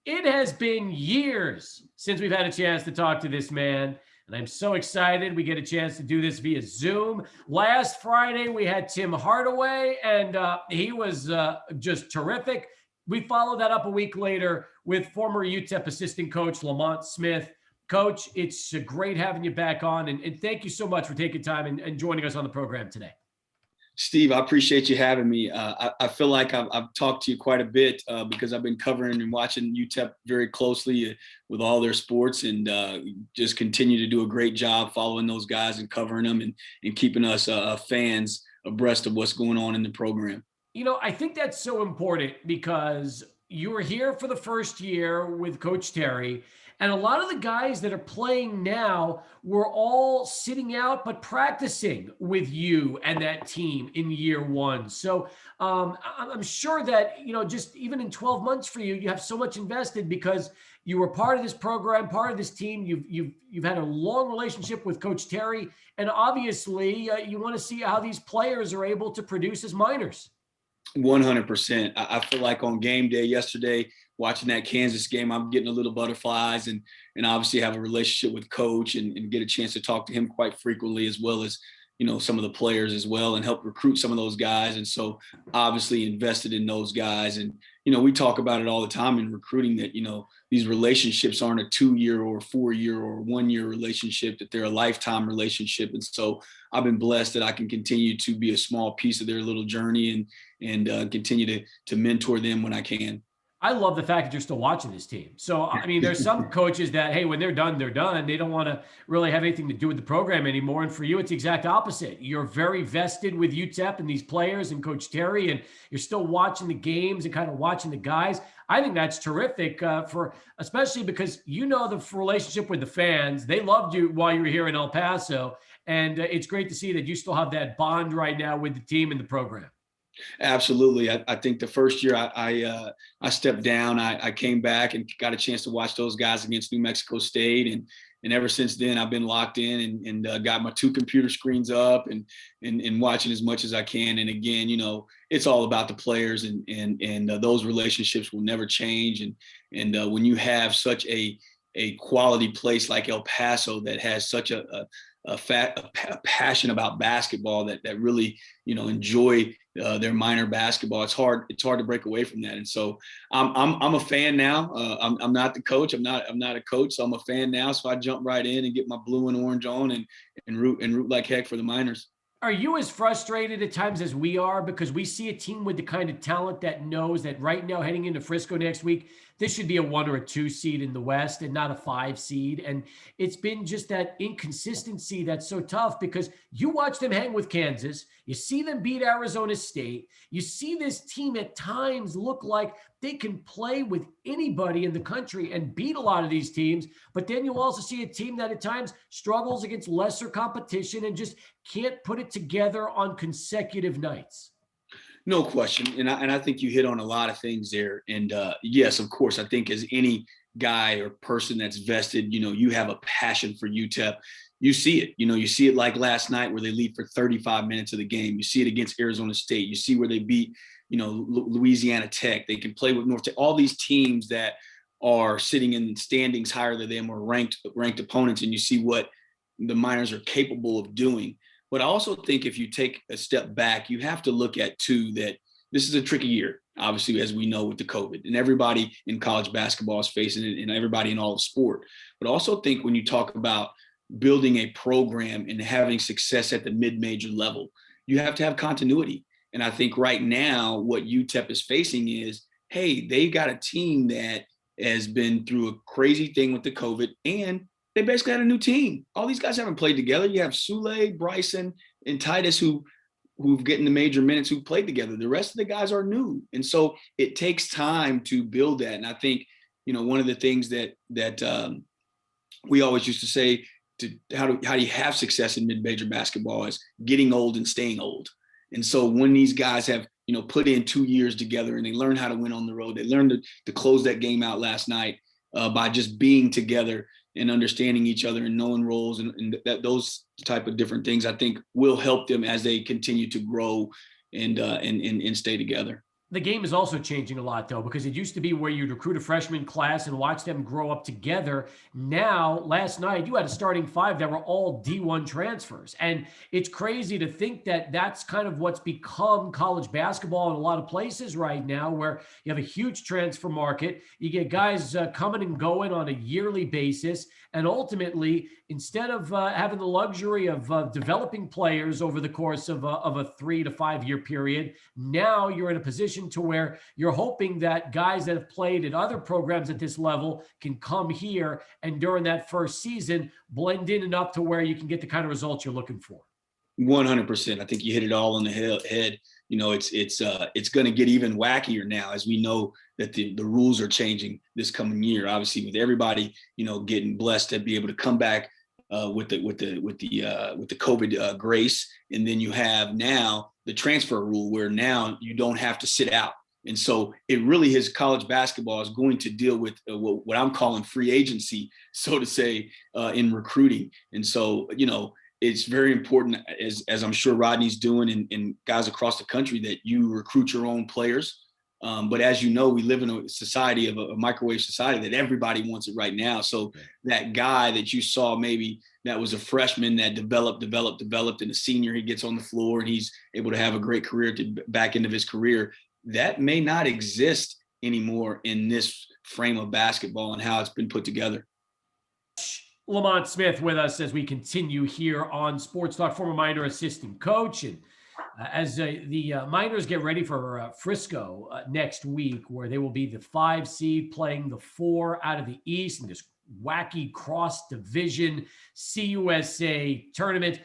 It has been years since we've had a chance to talk to this man, and I'm so excited we get a chance to do this via Zoom. Last Friday, we had Tim Hardaway, and he was just terrific. We followed that up a week later with former UTEP assistant coach Lamont Smith. Coach, it's great having you back on, and thank you so much for taking time and joining us on the program today. Steve, I appreciate you having me. I feel like I've talked to you quite a bit because I've been covering and watching UTEP very closely with all their sports, and just continue to do a great job following those guys and covering them and keeping us fans abreast of what's going on in the program. I think that's so important because you were here for the first year with Coach Terry, and a lot of the guys that are playing now were all sitting out but practicing with you and that team in year one. So I'm sure that, just even in 12 months for you, you have so much invested because you were part of this program, part of this team. You've had a long relationship with Coach Terry, and obviously you want to see how these players are able to produce as minors. 100%. I feel like on game day yesterday, watching that Kansas game, I'm getting a little butterflies and obviously have a relationship with Coach and get a chance to talk to him quite frequently, as well as, some of the players as well, and help recruit some of those guys. And so obviously invested in those guys. And, we talk about it all the time in recruiting that, these relationships aren't a 2-year or 4-year or 1-year relationship, that they're a lifetime relationship. And so I've been blessed that I can continue to be a small piece of their little journey and continue to mentor them when I can. I love the fact that you're still watching this team. So, I mean, there's some coaches that, hey, when they're done, they're done. They don't want to really have anything to do with the program anymore. And for you, it's the exact opposite. You're very vested with UTEP and these players and Coach Terry, and you're still watching the games and kind of watching the guys. I think that's terrific especially because the relationship with the fans. They loved you while you were here in El Paso. And it's great to see that you still have that bond right now with the team and the program. Absolutely. I think the first year I stepped down, I came back and got a chance to watch those guys against New Mexico State. And ever since then, I've been locked in and got my 2 computer screens up and watching as much as I can. And again, it's all about the players and those relationships will never change. And when you have such a quality place like El Paso that has such a passion about basketball that really, enjoy their minor basketball. It's hard to break away from that. And so I'm a fan now. I'm not the coach. I'm not a coach. So I'm a fan now. So I jump right in and get my blue and orange on and root like heck for the Miners. Are you as frustrated at times as we are? Because we see a team with the kind of talent that knows that right now, heading into Frisco next week, this should be a 1 or a 2 seed in the West and not a 5 seed. And it's been just that inconsistency that's so tough because you watch them hang with Kansas. You see them beat Arizona State. You see this team at times look like they can play with anybody in the country and beat a lot of these teams. But then you also see a team that at times struggles against lesser competition and just can't put it together on consecutive nights. No question. And I think you hit on a lot of things there. And yes, of course, I think as any guy or person that's vested, you have a passion for UTEP. You see it, you see it like last night where they lead for 35 minutes of the game. You see it against Arizona State. You see where they beat, Louisiana Tech. They can play with North Tech. All these teams that are sitting in standings higher than them or ranked opponents. And you see what the Miners are capable of doing. But I also think if you take a step back, you have to look at too that this is a tricky year, obviously, as we know with the COVID, and everybody in college basketball is facing it and everybody in all of sport. But also think when you talk about building a program and having success at the mid-major level, you have to have continuity. And I think right now what UTEP is facing is, hey, they got a team that has been through a crazy thing with the COVID, and they basically had a new team. All these guys haven't played together. You have Sule, Bryson, and Titus who've gotten the major minutes, who played together. The rest of the guys are new. And so it takes time to build that. And I think, one of the things that we always used to say how do you have success in mid-major basketball is getting old and staying old. And so when these guys have, put in 2 years together and they learn how to win on the road, they learned to close that game out last night by just being together and understanding each other and knowing roles and those type of different things, I think will help them as they continue to grow and stay together. The game is also changing a lot, though, because it used to be where you'd recruit a freshman class and watch them grow up together. Now, last night, you had a starting five that were all D1 transfers. And it's crazy to think that that's kind of what's become college basketball in a lot of places right now, where you have a huge transfer market. You get guys coming and going on a yearly basis. And ultimately, instead of having the luxury of developing players over the course of a 3 to 5 year period, now you're in a position to where you're hoping that guys that have played in other programs at this level can come here and during that first season blend in enough to where you can get the kind of results you're looking for. 100%. I think you hit it all on the head. It's going to get even wackier now, as we know that the rules are changing this coming year. Obviously, with everybody, getting blessed to be able to come back with the COVID grace, and then you have now the transfer rule where now you don't have to sit out. And so it really is, college basketball is going to deal with what I'm calling free agency, so to say, in recruiting. And so, it's very important, as I'm sure Rodney's doing and guys across the country, that you recruit your own players. But as you know, we live in a society of a microwave society that everybody wants it right now. So that guy that you saw maybe that was a freshman that developed, and a senior, he gets on the floor and he's able to have a great career to back end of his career, that may not exist anymore in this frame of basketball and how it's been put together. Lamont Smith with us as we continue here on Sports Talk, former Miner assistant coach. And as the Miners get ready for Frisco next week, where they will be the 5 seed playing the 4 out of the East in this wacky cross-division CUSA tournament.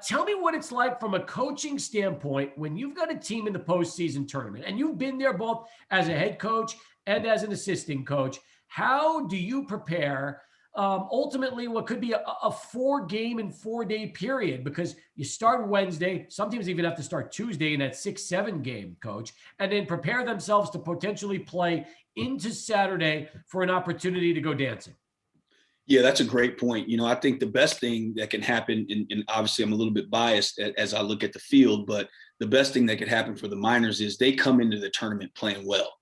Tell me what it's like from a coaching standpoint when you've got a team in the postseason tournament, and you've been there both as a head coach and as an assistant coach. How do you prepare ultimately what could be a 4-game and 4-day period? Because you start Wednesday, some teams even have to start Tuesday in that 6-7 game, coach, and then prepare themselves to potentially play into Saturday for an opportunity to go dancing. Yeah, that's a great point. I think the best thing that can happen, and obviously I'm a little bit biased as I look at the field, but the best thing that could happen for the Miners is they come into the tournament playing well.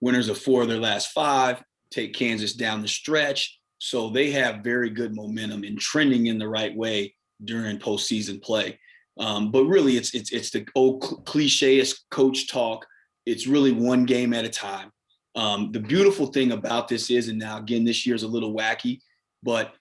Winners of 4 of their last 5, take Kansas down the stretch. So they have very good momentum and trending in the right way during postseason play. But really, it's the old cliché coach talk. It's really one game at a time. The beautiful thing about this is, and now again, this year's a little wacky, but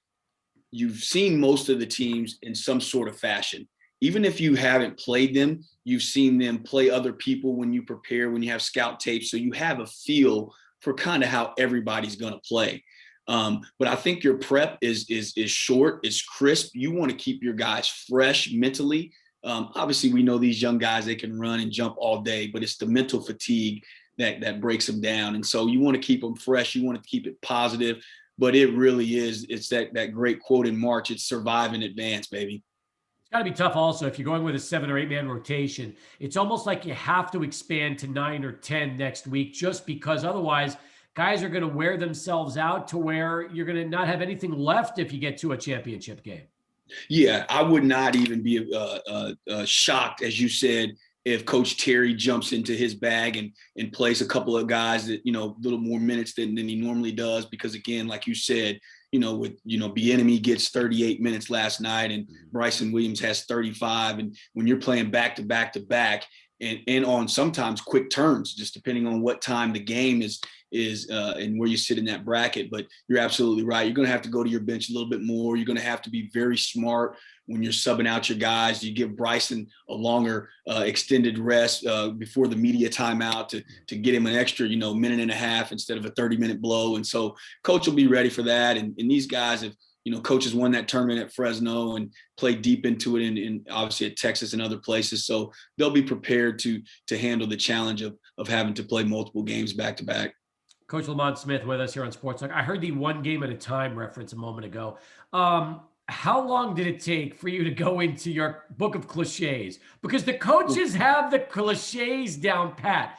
you've seen most of the teams in some sort of fashion. Even if you haven't played them, you've seen them play other people when you prepare, when you have scout tape. So you have a feel for kind of how everybody's going to play. But I think your prep is short, is crisp. You want to keep your guys fresh mentally. Obviously, we know these young guys, they can run and jump all day, but it's the mental fatigue that breaks them down. And so you want to keep them fresh. You want to keep it positive. But it really is, it's that great quote in March, it's survive and advance, baby. It's got to be tough also if you're going with a 7 or 8 man rotation. It's almost like you have to expand to 9 or 10 next week, just because otherwise guys are going to wear themselves out to where you're going to not have anything left if you get to a championship game. Yeah, I would not even be shocked, as you said, if Coach Terry jumps into his bag and plays a couple of guys that, a little more minutes than he normally does. Because again, like you said, Bieniemy gets 38 minutes last night and Bryson Williams has 35. And when you're playing back to back to back and on sometimes quick turns, just depending on what time the game is and where you sit in that bracket. But you're absolutely right. You're going to have to go to your bench a little bit more. You're going to have to be very smart when you're subbing out your guys. You give Bryson a longer extended rest before the media timeout to get him an extra, minute and a half instead of a 30-minute blow. And so coach will be ready for that. And these guys have, coaches won that tournament at Fresno and played deep into it and obviously at Texas and other places. So they'll be prepared to handle the challenge of having to play multiple games back to back. Coach Lamont Smith with us here on Sports Talk. I heard the 1 game at a time reference a moment ago. How long did it take for you to go into your book of cliches? Because the coaches have the cliches down pat.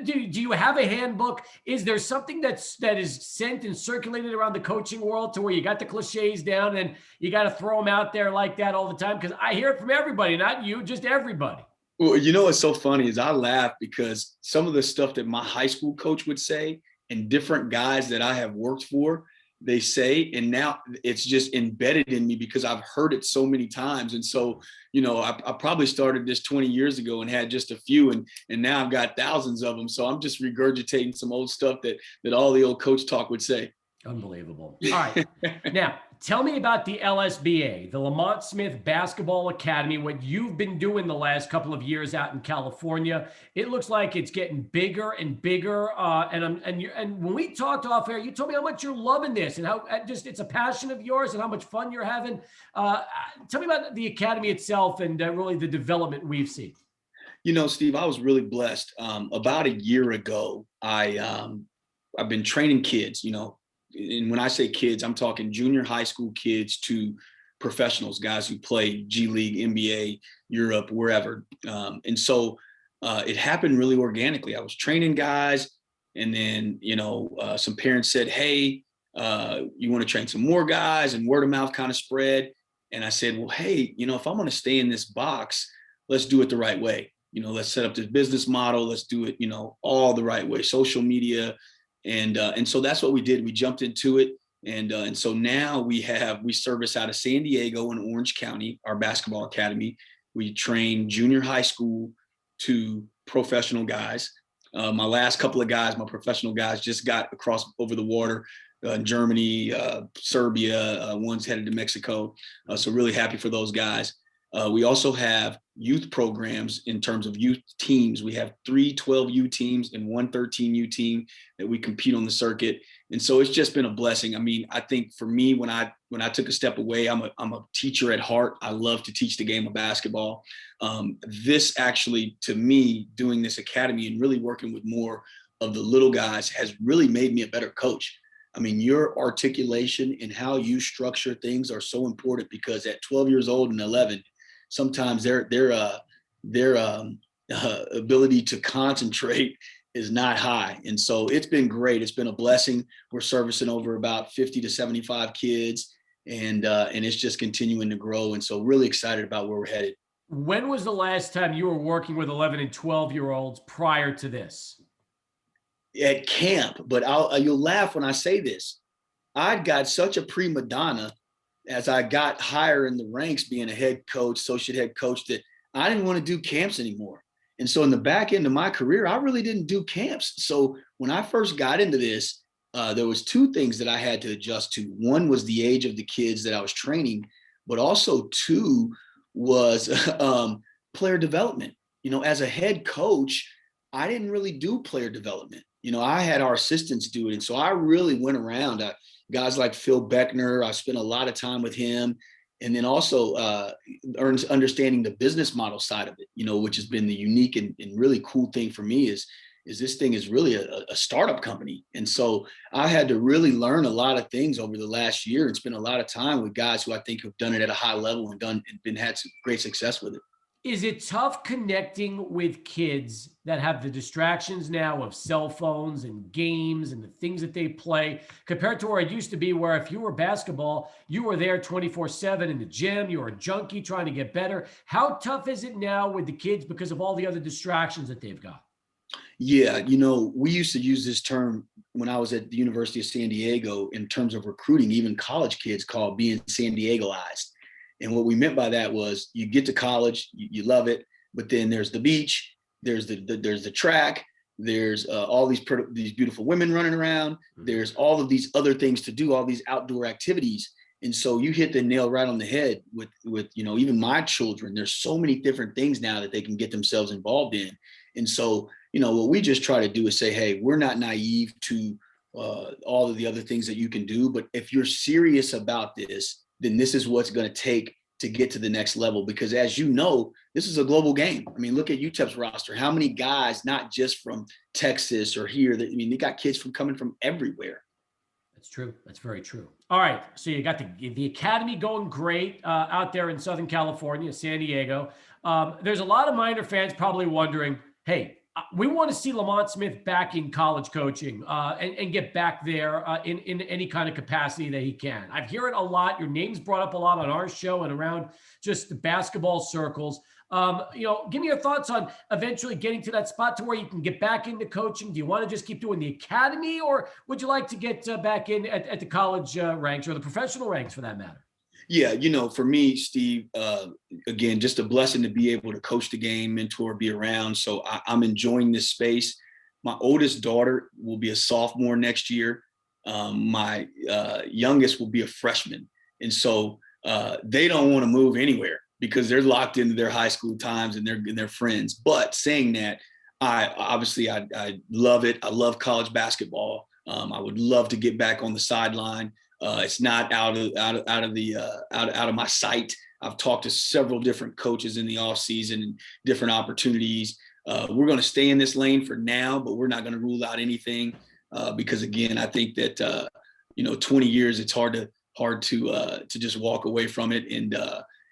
Do you have a handbook? Is there something that is sent and circulated around the coaching world to where you got the cliches down and you got to throw them out there like that all the time? Because I hear it from everybody, not you, just everybody. Well, you know what's so funny is I laugh because some of the stuff that my high school coach would say and different guys that I have worked for, they say, and now it's just embedded in me because I've heard it so many times. And so, I probably started this 20 years ago and had just a few, and now I've got thousands of them. So I'm just regurgitating some old stuff that all the old coach talk would say. Unbelievable. All right. Now, tell me about the LSBA, the Lamont Smith Basketball Academy, what you've been doing the last couple of years out in California. It looks like it's getting bigger and bigger. And when we talked off air, you told me how much you're loving this and how just it's a passion of yours and how much fun you're having. Tell me about the academy itself and really the development we've seen. Steve, I was really blessed. About a year ago, I've been training kids, and when I say kids, I'm talking junior high school kids to professionals, guys who play G League, NBA, Europe, wherever. And so it happened really organically. I was training guys, and then some parents said, "Hey, you want to train some more guys?" And word of mouth kind of spread. And I said, "Well, hey, if I'm going to stay in this box, let's do it the right way. Let's set up this business model. Let's do it, all the right way. Social media." And so that's what we did. We jumped into it. And so now we service out of San Diego and Orange County, our basketball academy. We train junior high school to professional guys. My last couple of guys, my professional guys, just got across over the water, Germany, Serbia, one's headed to Mexico. So really happy for those guys. We also have youth programs in terms of youth teams. We have 3 12U teams and 1 13U team that we compete on the circuit. And so it's just been a blessing. I mean, I think for me, when I took a step away, I'm a teacher at heart. I love to teach the game of basketball. This actually, to me, doing this academy and really working with more of the little guys has really made me a better coach. I mean, your articulation and how you structure things are so important because at 12 years old and 11, sometimes their ability to concentrate is not high. And so it's been great. It's been a blessing. We're servicing over about 50 to 75 kids, and it's just continuing to grow. And so really excited about where we're headed. When was the last time you were working with 11 and 12-year-olds prior to this? At camp, but you'll laugh when I say this. I got such a prima donna as I got higher in the ranks, being a head coach, associate head coach, that I didn't want to do camps anymore. And so in the back end of my career, I really didn't do camps. So when I first got into this, there was 2 things that I had to adjust to. One was the age of the kids that I was training, but also 2 was player development. As a head coach, I didn't really do player development. I had our assistants do it. And so I really went around. Guys like Phil Beckner, I spent a lot of time with him. And then also understanding the business model side of it, which has been the unique and really cool thing for me is this thing is really a startup company. And so I had to really learn a lot of things over the last year and spend a lot of time with guys who I think have done it at a high level and had some great success with it. Is it tough connecting with kids that have the distractions now of cell phones and games and the things that they play compared to where it used to be, where if you were basketball, you were there 24/7 in the gym, you were a junkie trying to get better? How tough is it now with the kids because of all the other distractions that they've got? Yeah, we used to use this term when I was at the University of San Diego in terms of recruiting, even college kids, called being San Diegoized. And what we meant by that was you get to college, you love it, but then there's the beach, there's the track, there's all these beautiful women running around, there's all of these other things to do, all these outdoor activities. And so you hit the nail right on the head with even my children. There's so many different things now that they can get themselves involved in. And so, what we just try to do is say, hey, we're not naive to all of the other things that you can do, but if you're serious about this, then this is what's going to take to get to the next level. Because as you know, this is a global game. I mean, look at UTEP's roster. How many guys, not just from Texas or here, they got kids coming from everywhere. That's true. That's very true. All right. So you got the academy going great out there in Southern California, San Diego. There's a lot of Miner fans probably wondering, hey, we want to see Lamont Smith back in college coaching and get back there in any kind of capacity that he can. I hear it a lot. Your name's brought up a lot on our show and around just the basketball circles. Give me your thoughts on eventually getting to that spot to where you can get back into coaching. Do you want to just keep doing the academy, or would you like to get back in at the college ranks or the professional ranks for that matter? Yeah, for me, Steve, again, just a blessing to be able to coach the game, mentor, be around. So I'm enjoying this space. My oldest daughter will be a sophomore next year. My youngest will be a freshman. And so they don't want to move anywhere because they're locked into their high school times and their friends. But saying that, I love it. I love college basketball. I would love to get back on the sideline. It's not out of my sight. I've talked to several different coaches in the off season and different opportunities. We're going to stay in this lane for now, but we're not going to rule out anything because again, I think that 20 years it's hard to just walk away from it. And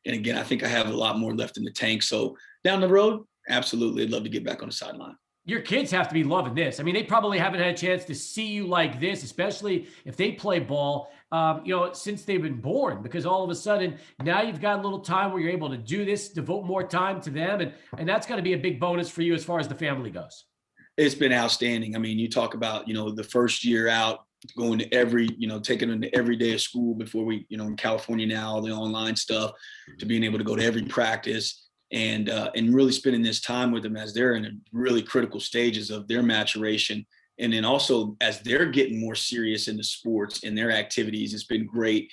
again, I think I have a lot more left in the tank. So down the road, absolutely, I'd love to get back on the sideline. Your kids have to be loving this. I mean, they probably haven't had a chance to see you like this, especially if they play ball, since they've been born, because all of a sudden now you've got a little time where you're able to do this, devote more time to them. And that's going to be a big bonus for you as far as the family goes. It's been outstanding. I mean, you talk about, the first year out, going to taking them to every day of school before we, in California now, all the online stuff, to being able to go to every practice. And really spending this time with them as they're in really critical stages of their maturation. And then also as they're getting more serious into sports and their activities, it's been great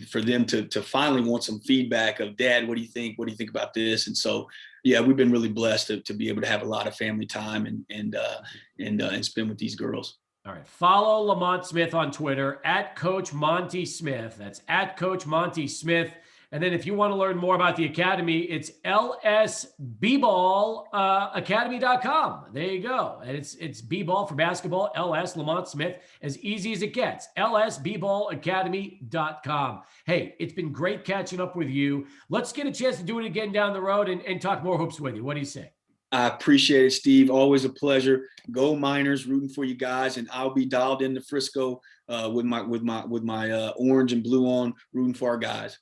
for them to finally want some feedback of, Dad, what do you think? What do you think about this? And so, yeah, we've been really blessed to be able to have a lot of family time and spend with these girls. All right. Follow Lamont Smith on Twitter at Coach Monty Smith. That's at Coach Monty Smith. And then if you want to learn more about the Academy, it's lsbballacademy.com. There you go. And it's B-ball for basketball, LS, Lamont Smith, as easy as it gets. lsbballacademy.com. Hey, it's been great catching up with you. Let's get a chance to do it again down the road and talk more hoops with you. What do you say? I appreciate it, Steve. Always a pleasure. Go Miners, rooting for you guys, and I'll be dialed into Frisco with my orange and blue on, rooting for our guys.